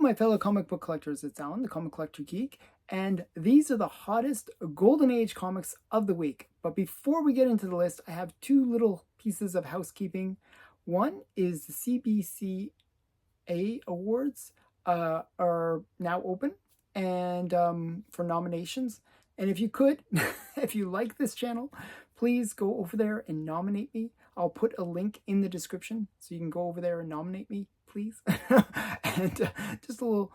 my fellow comic book collectors. It's Alan, the Comic Collector Geek, and these are the hottest Golden Age comics of the week. But before we get into the list, I have two little pieces of housekeeping. One is the CBC Awards are now open and for nominations. And if you could, if you like this channel, please go over there and nominate me. I'll put a link in the description so you can go over there and nominate me, please. And just a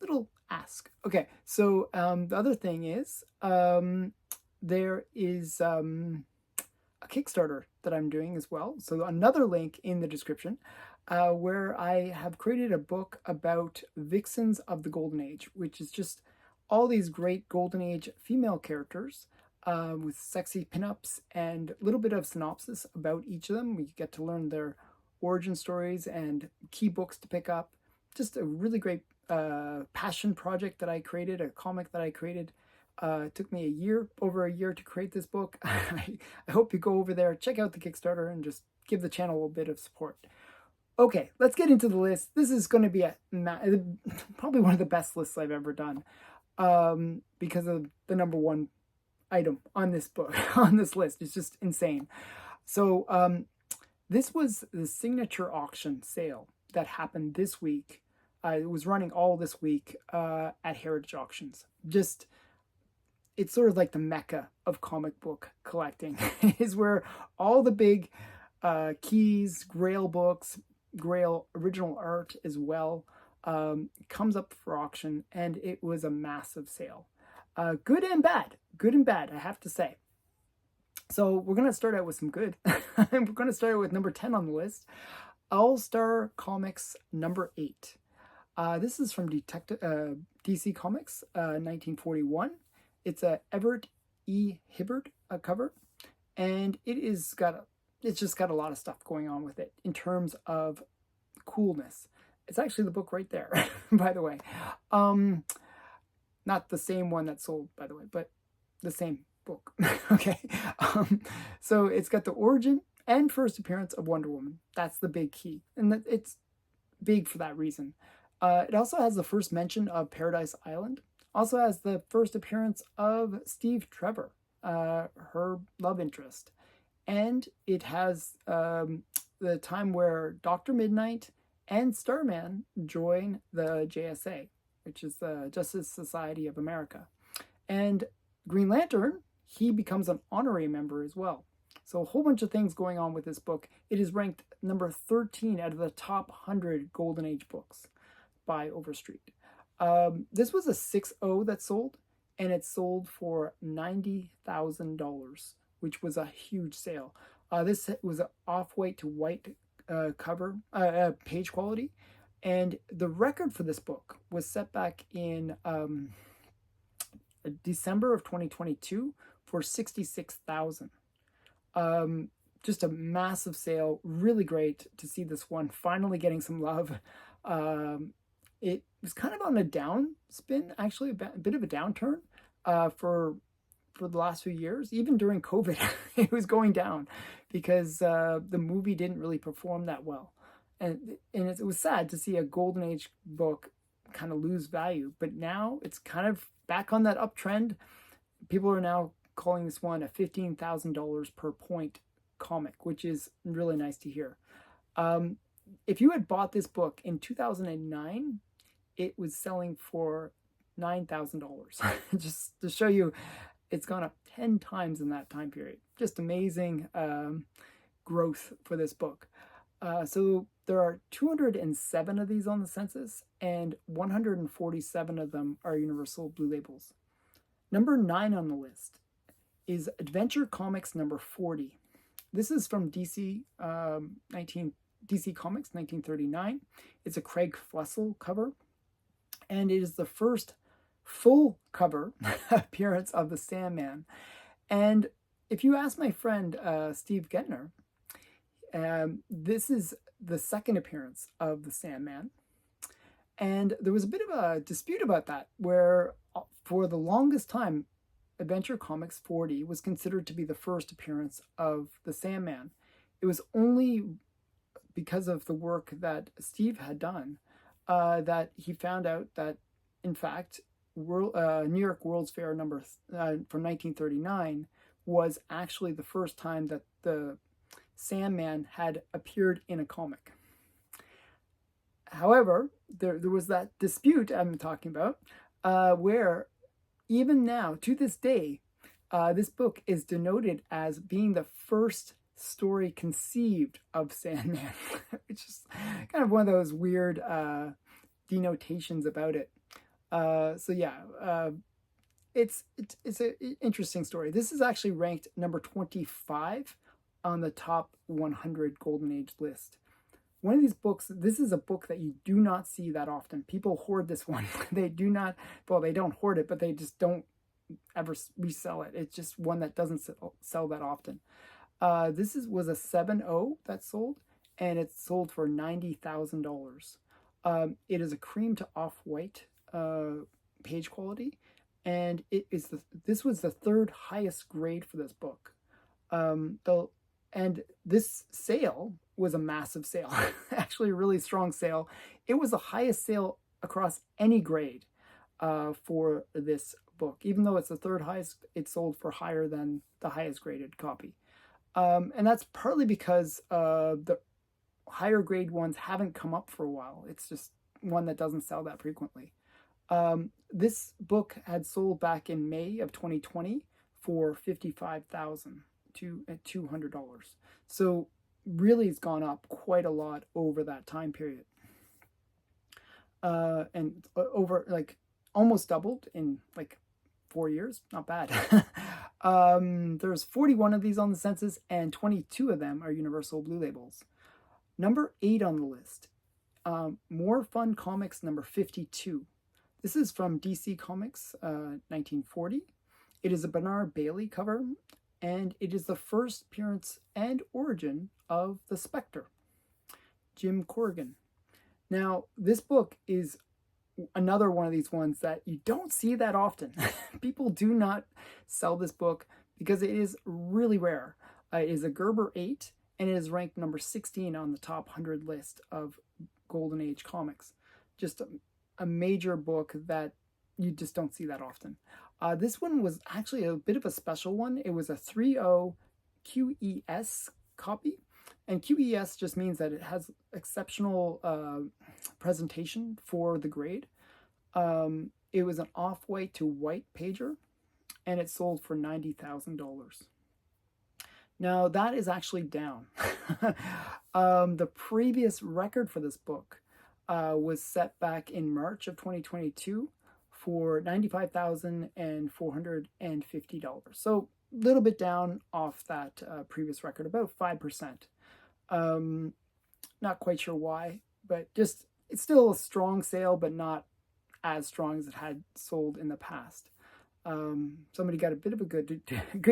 little ask. Okay, so the other thing is there is a Kickstarter that I'm doing as well. So another link in the description where I have created a book about Vixens of the Golden Age, which is just all these great Golden Age female characters with sexy pinups and a little bit of synopsis about each of them. We get to learn their origin stories and key books to pick up. Just a really great passion project that I created, a comic that I created. It took me over a year to create this book. I hope you go over there, check out the Kickstarter, and just give the channel a little bit of support. Okay, let's get into the list. This is going to be probably one of the best lists I've ever done because of the number one item on this book, on this list. It's just insane. So this was the signature auction sale that happened this week. It was running all this week at Heritage Auctions. It's sort of like the mecca of comic book collecting. Is where all the big keys, Grail books, Grail original art as well comes up for auction, and it was a massive sale. Good and bad, I have to say. So we're going to start out with some good. We're going to start out with number 10 on the list, All-Star Comics number 8. This is from DC Comics, 1941. It's a Everett E. Hibbard cover, and it's just got a lot of stuff going on with it in terms of coolness. It's actually the book right there, by the way. Not the same one that sold, by the way, but the same book. Okay. So it's got the origin and first appearance of Wonder Woman. That's the big key, and it's big for that reason. It also has the first mention of Paradise Island. Also has the first appearance of Steve Trevor, her love interest. And it has the time where Dr. Midnight and Starman join the JSA, which is the Justice Society of America. And Green Lantern, he becomes an honorary member as well. So a whole bunch of things going on with this book. It is ranked number 13 out of the top 100 Golden Age books by Overstreet. This was a 6.0 that sold, and it sold for $90,000, which was a huge sale. This was an off-white to white cover, page quality, and the record for this book was set back in December of 2022 for $66,000. Just a massive sale, really great to see this one finally getting some love. It was kind of on a down spin, actually, a bit of a downturn for the last few years. Even during COVID, it was going down because the movie didn't really perform that well. And it was sad to see a Golden Age book kind of lose value. But now it's kind of back on that uptrend. People are now calling this one a $15,000 per point comic, which is really nice to hear. If you had bought this book in 2009, it was selling for $9,000. Just to show you, it's gone up 10 times in that time period. Just amazing growth for this book. So there are 207 of these on the census, and 147 of them are Universal Blue Labels. Number 9 on the list is Adventure Comics number 40. This is from DC Comics 1939. It's a Craig Flessel cover, and it is the first full cover appearance of the Sandman. And if you ask my friend Steve Gettner, this is the second appearance of the Sandman. And there was a bit of a dispute about that, where for the longest time, Adventure Comics 40 was considered to be the first appearance of the Sandman. It was only because of the work that Steve had done that he found out that, in fact, New York World's Fair from 1939 was actually the first time that the Sandman had appeared in a comic. However, there was that dispute I'm talking about, where even now, to this day, this book is denoted as being the first story conceived of Sandman, which is kind of one of those weird denotations about it. So yeah, it's an interesting story. This is actually ranked number 25 on the top 100 Golden Age list. One of these books, this is a book that you do not see that often. People hoard this one. They do not, well, they don't hoard it, but they just don't ever resell it. It's just one that doesn't sell that often. This was a 7.0 that sold, and it sold for $90,000. It is a cream to off-white page quality, and this was the third highest grade for this book. And this sale was a massive sale, actually a really strong sale. It was the highest sale across any grade for this book. Even though it's the third highest, it sold for higher than the highest graded copy. And that's partly because the higher grade ones haven't come up for a while. It's just one that doesn't sell that frequently. This book had sold back in May of 2020 for $55,000 to $200. So really it's gone up quite a lot over that time period. And over like almost doubled in like 4 years. Not bad. There's 41 of these on the census, and 22 of them are Universal Blue Labels. Number 8 on the list, More Fun Comics number 52. This is from DC Comics, 1940. It is a Bernard Bailey cover, and it is the first appearance and origin of the Spectre, Jim Corrigan. Now, this book is another one of these ones that you don't see that often. People do not sell this book because it is really rare. It is a Gerber 8, and it is ranked number 16 on the top 100 list of Golden Age comics. Just a major book that you just don't see that often. This one was actually a bit of a special one. It was a 3.0 QES copy. And QES just means that it has exceptional presentation for the grade. It was an off-white to white pager, and it sold for $90,000. Now, that is actually down. The previous record for this book was set back in March of 2022 for $95,450. So a little bit down off that previous record, about 5%. Not quite sure why, but just it's still a strong sale, but not as strong as it had sold in the past. Somebody got a bit of a good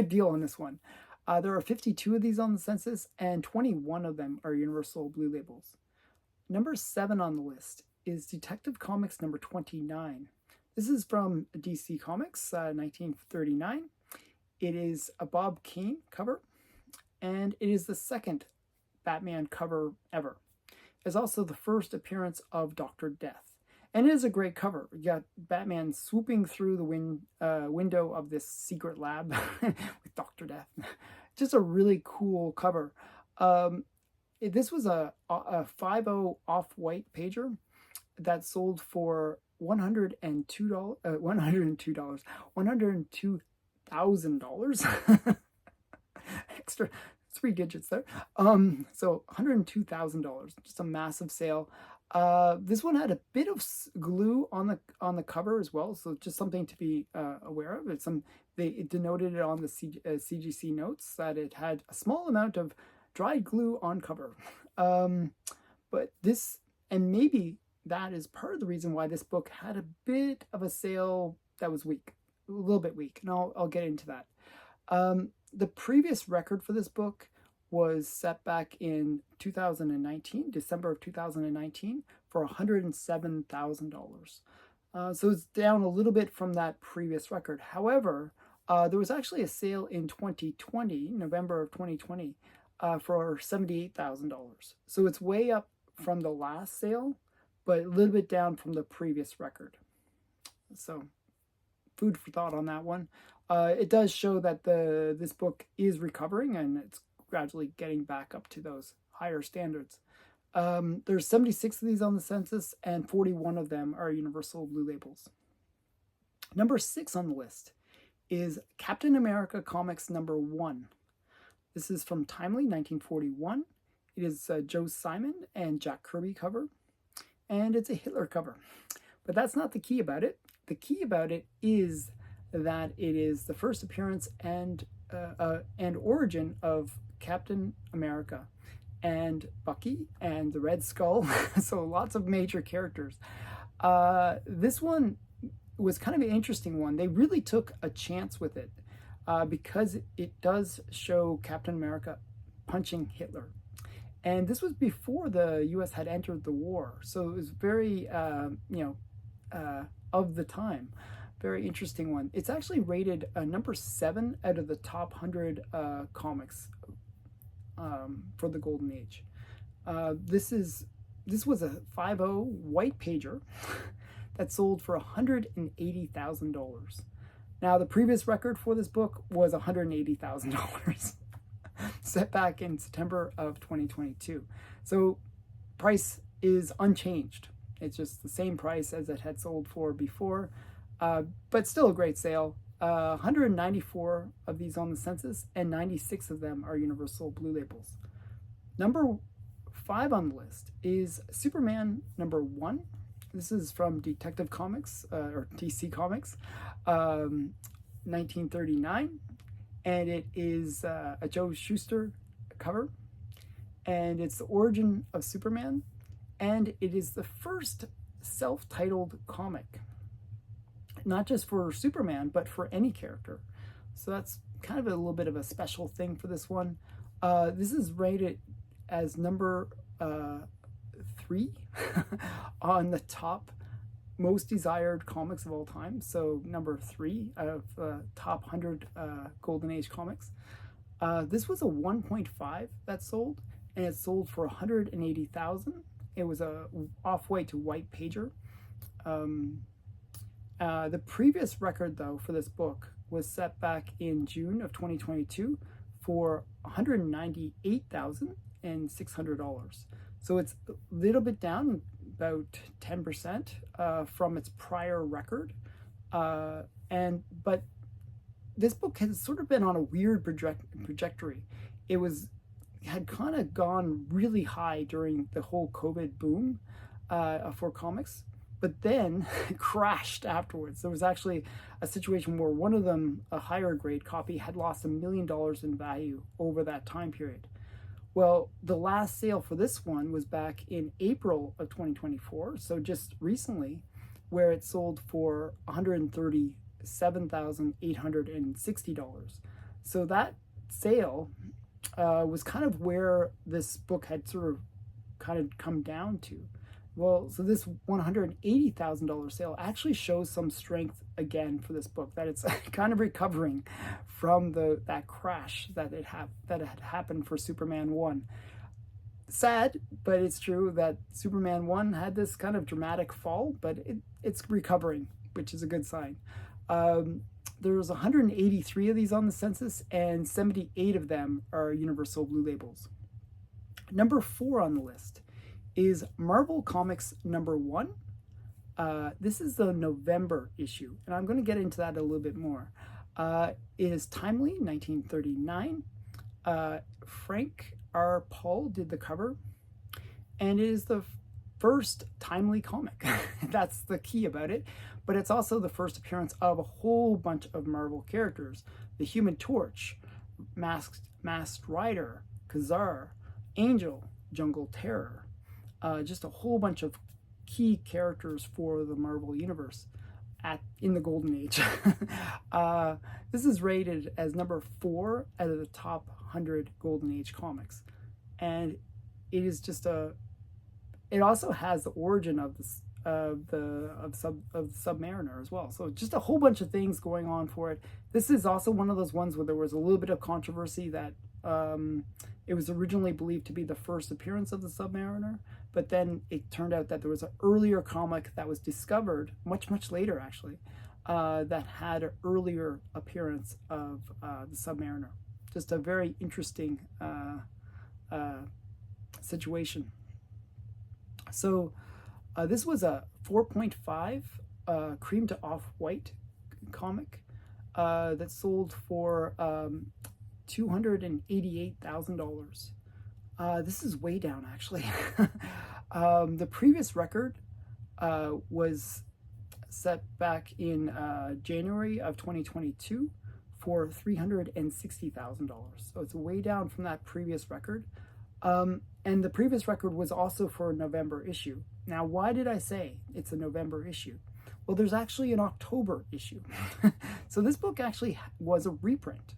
deal on this one. There are 52 of these on the census, and 21 of them are Universal Blue Labels. Number 7 on the list is Detective Comics number 29. This is from DC Comics, 1939. It is a Bob Kane cover, and it is the second Batman cover ever. It's also the first appearance of Dr. Death. And it is a great cover. You got Batman swooping through the window of this secret lab with Dr. Death. Just a really cool cover. This was a 5.0 off-white pager that sold for $102,000. Extra 3 digits there. So $102,000. Just a massive sale. This one had a bit of glue on the cover as well, so just something to be aware of. It denoted it on the CGC notes that it had a small amount of dried glue on cover. But this, and maybe that is part of the reason why this book had a bit of a sale that was weak, a little bit weak, and I'll get into that. The previous record for this book was set back in 2019, December of 2019, for $107,000. So it's down a little bit from that previous record. However, there was actually a sale in 2020, November of 2020, for $78,000. So it's way up from the last sale, but a little bit down from the previous record. So food for thought on that one. It does show that this book is recovering and it's gradually getting back up to those higher standards. There's 76 of these on the census, and 41 of them are Universal Blue Labels. Number 6 on the list is Captain America Comics number 1. This is from Timely, 1941. It is Joe Simon and Jack Kirby cover, and it's a Hitler cover. But that's not the key about it. The key about it is that it is the first appearance and origin of Captain America and Bucky and the Red Skull. So lots of major characters. This one was kind of an interesting one. They really took a chance with it because it does show Captain America punching Hitler. And this was before the U.S. had entered the war. So it was very, of the time. Very interesting one. It's actually rated number 7 out of the top 100 comics for the Golden Age. This was a 5.0 white pager that sold for $180,000. Now, the previous record for this book was $180,000, set back in September of 2022. So, price is unchanged. It's just the same price as it had sold for before, but still a great sale. 194 of these on the census, and 96 of them are Universal Blue Labels. Number 5 on the list is Superman number 1. This is from Detective Comics, or DC Comics, 1939, and it is a Joe Shuster cover, and it's the origin of Superman, and it is the first self-titled comic, not just for Superman, but for any character. So that's kind of a little bit of a special thing for this one. This is rated as number 3 on the top most desired comics of all time. So number 3 out of top 100 Golden Age comics. This was a 1.5 that sold, and it sold for $180,000. It was a off-white to white pager. The previous record, though, for this book was set back in June of 2022 for $198,600. So it's a little bit down, about 10% from its prior record. But this book has sort of been on a weird trajectory. It had kind of gone really high during the whole COVID boom for comics, but then crashed afterwards. There was actually a situation where one of them, a higher grade copy, had lost $1 million in value over that time period. Well, the last sale for this one was back in April of 2024, so just recently, where it sold for $137,860. So that sale was kind of where this book had sort of come down to. Well, so this $180,000 sale actually shows some strength again for this book, that it's kind of recovering from that crash that had happened for Superman 1. Sad, but it's true that Superman 1 had this kind of dramatic fall, but it's recovering, which is a good sign. There's 183 of these on the census, and 78 of them are Universal Blue Labels. Number 4 on the list is Marvel Comics number 1. This is the November issue, and I'm going to get into that a little bit more. It is Timely, 1939. Frank R. Paul did the cover, and it is the first Timely comic. That's the key about it, but it's also the first appearance of a whole bunch of Marvel characters. The Human Torch, Masked Rider, Khazar, Angel, Jungle Terror. Just a whole bunch of key characters for the Marvel Universe in the Golden Age. This is rated as number 4 out of the top 100 Golden Age comics. And it is just it also has the origin of Submariner as well. So just a whole bunch of things going on for it. This is also one of those ones where there was a little bit of controversy that It was originally believed to be the first appearance of the Submariner, but then it turned out that there was an earlier comic that was discovered much, much later, actually, that had an earlier appearance of the Submariner. Just a very interesting situation. So this was a 4.5 cream to off-white comic that sold for $288,000. This is way down, actually. The previous record was set back in January of 2022 for $360,000. So it's way down from that previous record. And the previous record was also for a November issue. Now, why did I say it's a November issue? Well, there's actually an October issue. So this book actually was a reprint.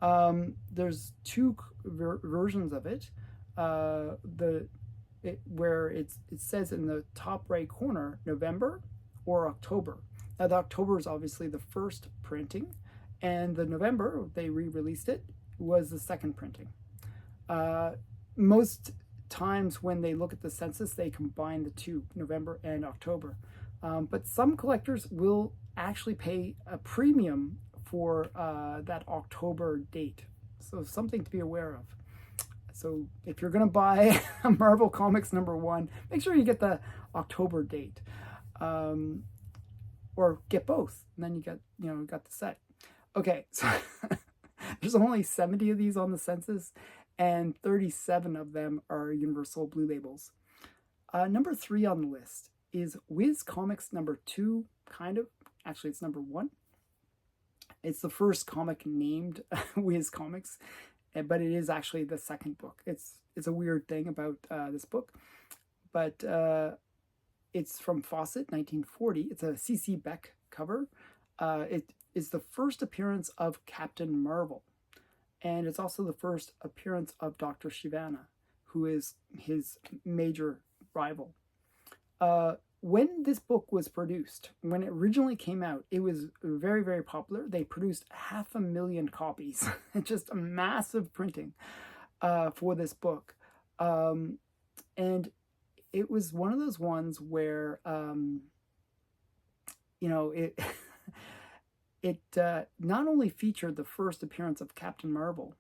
There's two versions of it. Where it says in the top right corner, November or October. Now, the October is obviously the first printing, and the November, they re-released it, was the second printing. Most times when they look at the census, they combine the two, November and October. But some collectors will actually pay a premium for that October date. So something to be aware of. So if you're going to buy Marvel Comics #1, make sure you get the October date. Or get both, and then you got the set. Okay, so there's only 70 of these on the census, and 37 of them are Universal Blue Labels. Number 3 on the list is Whiz Comics #2, kind of. Actually, it's #1. It's the first comic named Whiz Comics, but it is actually the second book. It's a weird thing about this book, but it's from Fawcett, 1940. It's a C.C. Beck cover. It is the first appearance of Captain Marvel, and it's also the first appearance of Dr. Sivana, who is his major rival. When this book was produced, when it originally came out, it was very, very popular. They produced 500,000 copies, just a massive printing for this book. And it was one of those ones where, it not only featured the first appearance of Captain Marvel,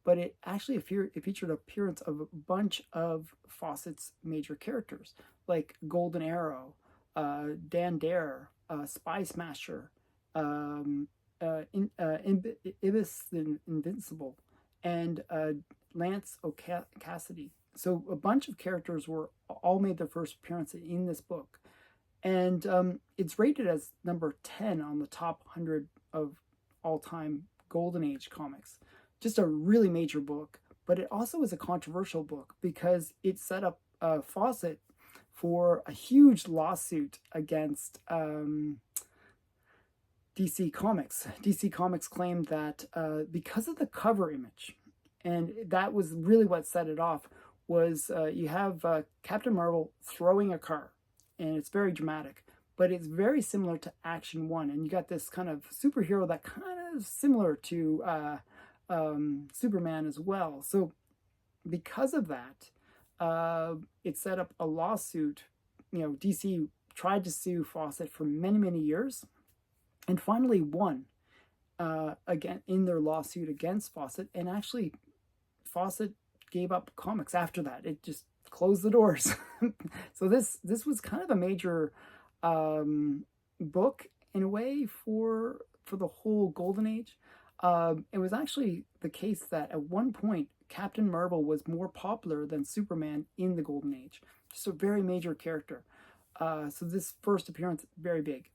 but it actually featured appearance of a bunch of Fawcett's major characters, like Golden Arrow, Dan Dare, Spy Smasher, Ibis the Invincible, and Lance Cassidy. So a bunch of characters were all made their first appearance in this book. And it's rated as number 10 on the top 100 of all-time Golden Age comics. Just a really major book, but it also is a controversial book because it set up Fawcett for a huge lawsuit against DC Comics. DC Comics claimed that because of the cover image, and that was really what set it off, was you have Captain Marvel throwing a car, and it's very dramatic, but it's very similar to Action 1, and you got this kind of superhero that kind of is similar to Superman as well. So because of that, it set up a lawsuit. DC tried to sue Fawcett for many, many years, and finally won again in their lawsuit against Fawcett. And actually, Fawcett gave up comics after that. It just closed the doors. So this was kind of a major book in a way for the whole Golden Age. It was actually the case that at one point Captain Marvel was more popular than Superman in the Golden Age. Just a very major character. So this first appearance, very big.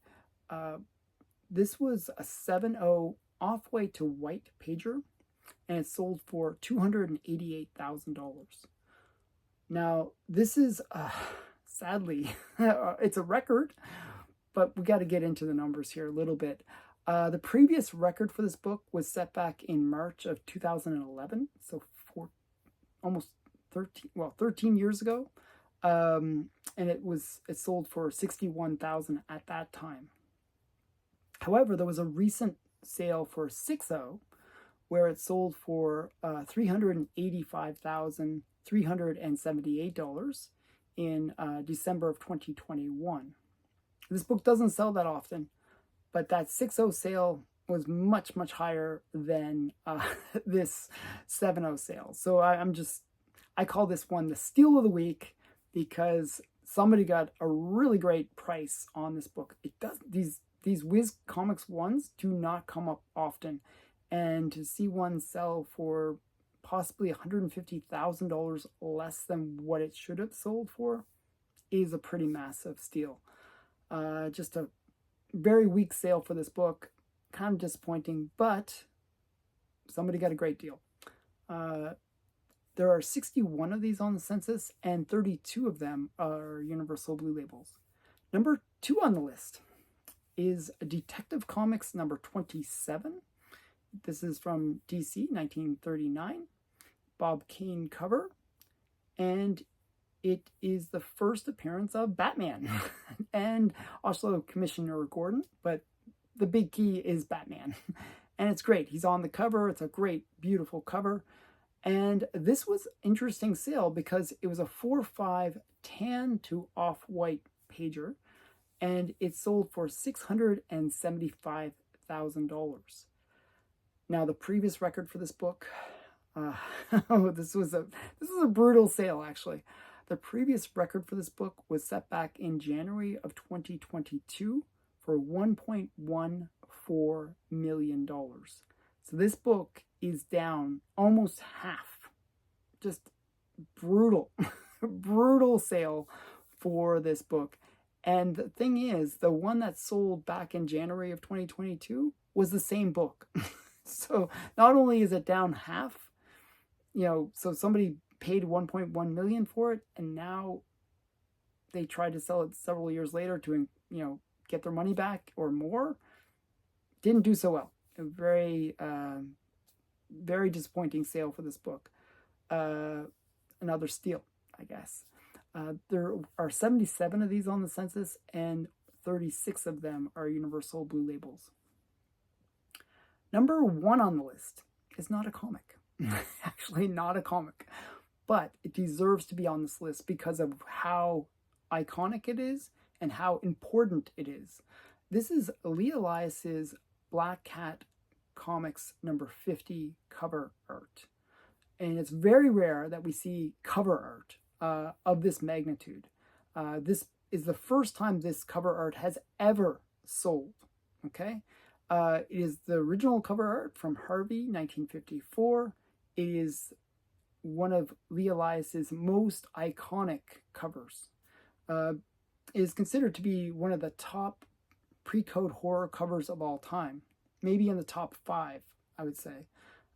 This was a 7.0 off-white to white pager, and it sold for $288,000. Now, this is, sadly, it's a record, but we got to get into the numbers here a little bit. The previous record for this book was set back in March of 2011, so almost 13 years ago, and it sold for $61,000 at that time. However, there was a recent sale for 6.0, where it sold for $385,378 in December of 2021. This book doesn't sell that often, but that 6.0 sale was much, much higher than this 7.0 sale. So I call this one the steal of the week because somebody got a really great price on this book. It does these Wiz Comics ones do not come up often, and to see one sell for possibly $150,000 less than what it should have sold for is a pretty massive steal. Just a very weak sale for this book. Kind of disappointing, but somebody got a great deal. There are 61 of these on the census, and 32 of them are Universal Blue Labels. Number 2 on the list is Detective Comics number 27. This is from DC, 1939. Bob Kane cover. And it is the first appearance of Batman and also Commissioner Gordon, but the big key is Batman. And it's great. He's on the cover. It's a great, beautiful cover. And this was interesting sale because it was a 4/5 tan to off-white pager, and it sold for $675,000. Now, the previous record for this book, this was a brutal sale, actually. The previous record for this book was set back in January of 2022 for $1.14 million. So this book is down almost half. Just brutal, brutal sale for this book. And the thing is, the one that sold back in January of 2022 was the same book. So not only is it down half, so somebody paid 1.1 million for it, and now they tried to sell it several years later to, get their money back or more. Didn't do so well. A very, very disappointing sale for this book. Another steal, I guess. There are 77 of these on the census, and 36 of them are Universal Blue Labels. Number 1 on the list is not a comic. Actually, not a comic. But it deserves to be on this list because of how iconic it is and how important it is. This is Lee Elias's Black Cat Comics number 50 cover art. And it's very rare that we see cover art of this magnitude. This is the first time this cover art has ever sold. Okay? It is the original cover art from Harvey, 1954. It is one of Lee Elias's most iconic covers. It is considered to be one of the top pre-code horror covers of all time. Maybe in the top 5, I would say.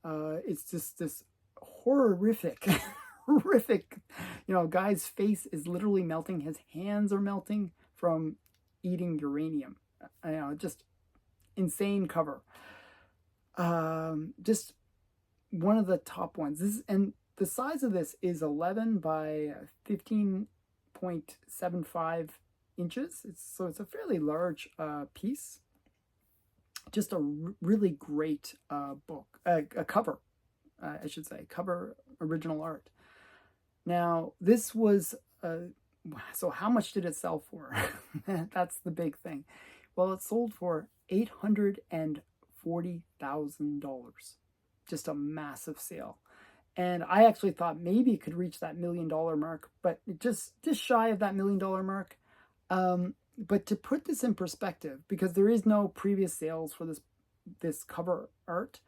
It's just this horrific, horrific, guy's face is literally melting. His hands are melting from eating uranium. Just insane cover. Just one of the top ones. And the size of this is 11 by 15.75 inches. So it's a fairly large piece. Just a really great book, a cover, I should say, cover original art. Now, this was, so how much did it sell for? That's the big thing. Well, it sold for $840,000. Just a massive sale. And I actually thought maybe it could reach that $1 million mark, but just shy of that $1 million mark. But to put this in perspective, because there is no previous sales for this cover art,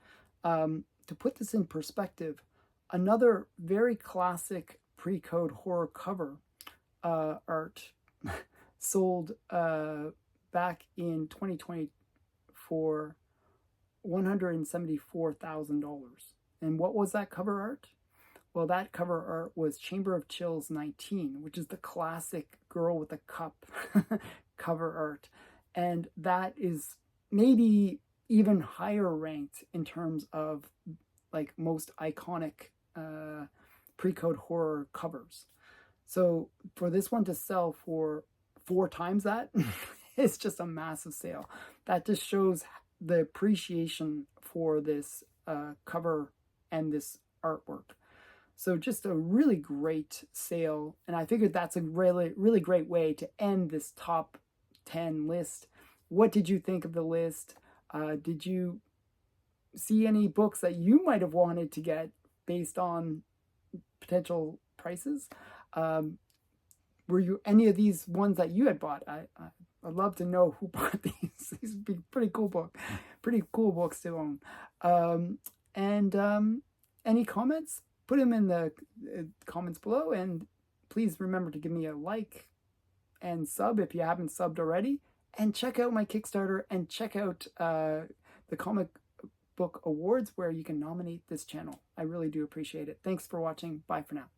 to put this in perspective, another very classic pre-code horror cover art sold back in 2020 for $174,000. And what was that cover art? Well, that cover art was Chamber of Chills 19, which is the classic girl with a cup cover art. And that is maybe even higher ranked in terms of like most iconic pre-code horror covers. So for this one to sell for 4 times that, it's just a massive sale. That just shows the appreciation for this cover and this artwork. So just a really great sale, and I figured that's a really great way to end this top 10 list. What did you think of the list? Did you see any books that you might have wanted to get based on potential prices? Were you any of these ones that you had bought? I'd love to know who bought these. These would be pretty cool books to own. Any comments? Put them in the comments below, and please remember to give me a like and sub if you haven't subbed already, and check out my Kickstarter, and check out the Comic Book Awards where you can nominate this channel. I really do appreciate it. Thanks for watching. Bye for now.